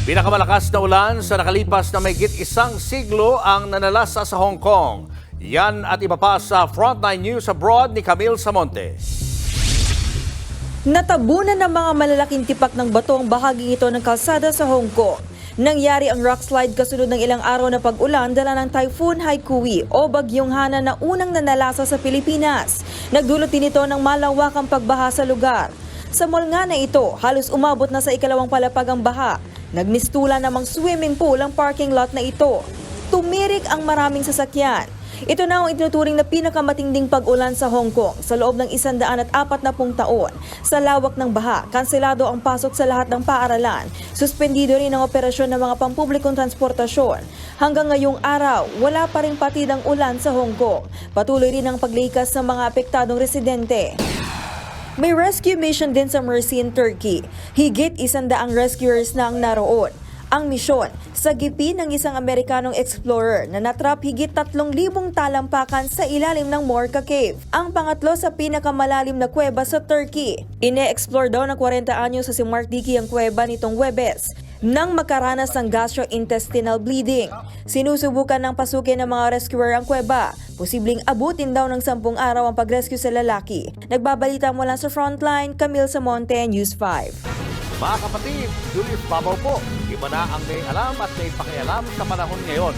Pinakamalakas na ulan sa nakalipas na mahigit isang siglo ang nanalasa sa Hong Kong. Yan at iba pa sa Frontline News Abroad ni Camille Samonte. Natabunan ng mga malalaking tipak ng bato ang bahaging ito ng kalsada sa Hong Kong. Nangyari ang rock slide kasunod ng ilang araw na pag-ulan dala ng Typhoon Haikui o Bagyong Hana na unang nanalasa sa Pilipinas. Nagdulot din ito ng malawakang pagbaha sa lugar. Sa mall nga na ito, halos umabot na sa ikalawang palapag ang baha. Nagmistula namang swimming pool ang parking lot na ito. Tumirik ang maraming sasakyan. Ito na ang itinuturing na pinakamatinding pag-ulan sa Hong Kong sa loob ng 140 taon. Sa lawak ng baha, kanselado ang pasok sa lahat ng paaralan. Suspendido rin ang operasyon ng mga pampublikong transportasyon. Hanggang ngayong araw, wala pa rin patid ang ulan sa Hong Kong. Patuloy rin ang paglikas ng mga apektadong residente. May rescue mission din sa Mercy in Turkey. Higit 100 rescuers na ang naroon. Ang misyon, sagipin ng isang Amerikanong explorer na natrap higit 3,000 talampakan sa ilalim ng Morka Cave. Ang pangatlo sa pinakamalalim na kuweba sa Turkey. Ine-explore daw ng 40 anyos sa si Mark Dickey ang kuweba nitong Huwebes nang makaranas ng gastrointestinal bleeding. Sinusubukan ng pasukin ng mga rescuer ang kuweba. Posibleng abutin daw ng 10 araw ang pag-rescue sa lalaki. Nagbabalita mula sa Frontline, Camille Samonte, News 5. Mga kapatid, Julius Babaw po. Iba na ang may alam at may pakialam sa panahon ngayon.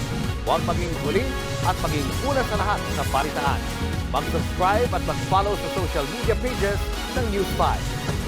Huwag maging huli at maging una sa lahat sa balitaan. Mag-subscribe at mag-follow sa social media pages ng News 5.